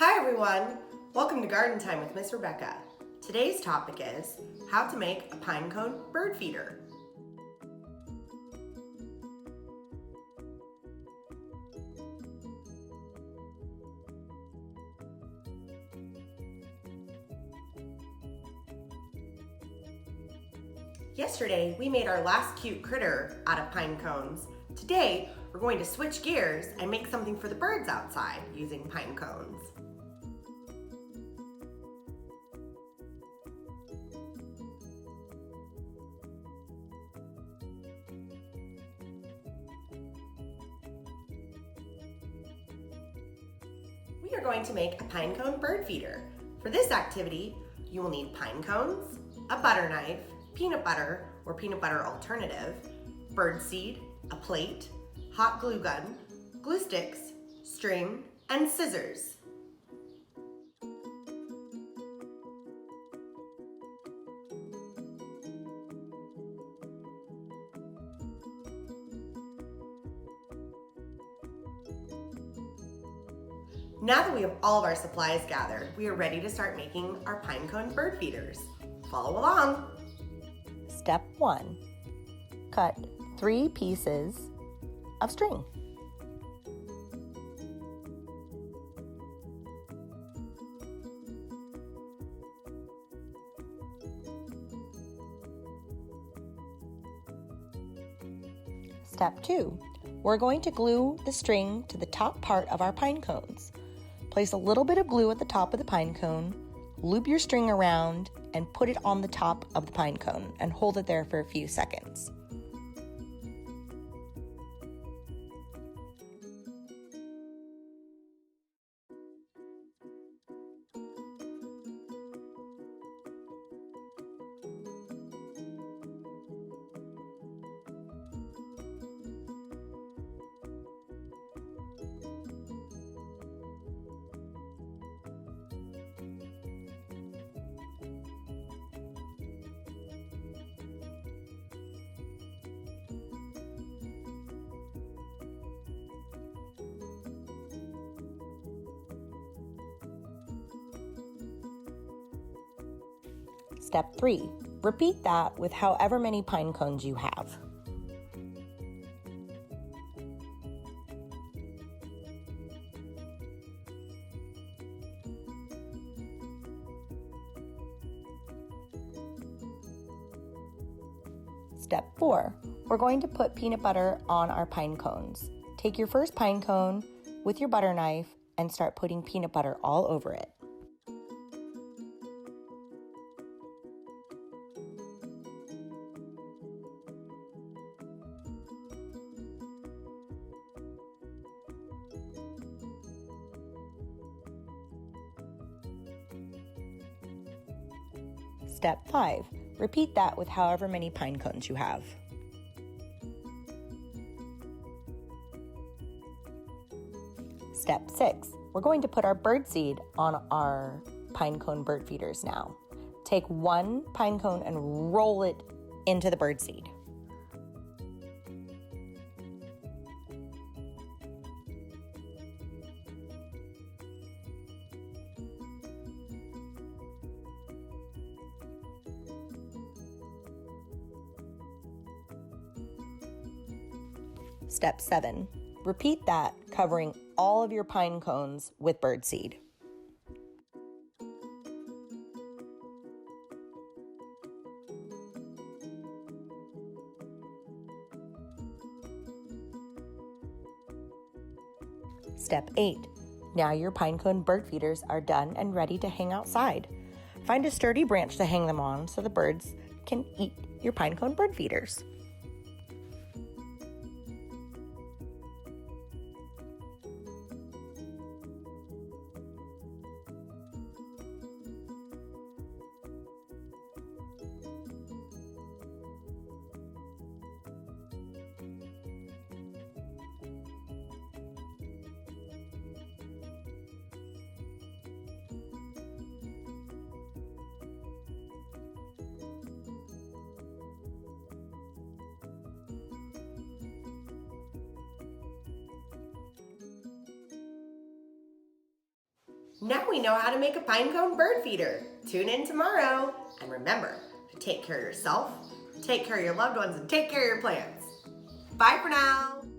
Hi everyone! Welcome to Garden Time with Miss Rebecca. Today's topic is how to make a pine cone bird feeder. Yesterday, we made our last cute critter out of pine cones. Today, we're going to switch gears and make something for the birds outside using pine cones. We are going to make a pine cone bird feeder. For this activity, you will need pine cones, a butter knife, peanut butter or peanut butter alternative, bird seed, a plate, hot glue gun, glue sticks, string, and scissors. Now that we have all of our supplies gathered, we are ready to start making our pine cone bird feeders. Follow along. Step 1. Cut 3 pieces of string. Step 2. We're going to glue the string to the top part of our pine cones. Place a little bit of glue at the top of the pine cone, loop your string around, and put it on the top of the pine cone and hold it there for a few seconds. Step 3. Repeat that with however many pine cones you have. Step 4. We're going to put peanut butter on our pine cones. Take your first pine cone with your butter knife and start putting peanut butter all over it. Step 5. Repeat that with however many pine cones you have. Step 6. We're going to put our bird seed on our pine cone bird feeders now. Take one pine cone and roll it into the bird seed. Step 7. Repeat that, covering all of your pine cones with bird seed. Step 8. Now your pine cone bird feeders are done and ready to hang outside. Find a sturdy branch to hang them on so the birds can eat your pine cone bird feeders. Now we know how to make a pine cone bird feeder. Tune in tomorrow. And remember to take care of yourself, take care of your loved ones, and take care of your plants. Bye for now.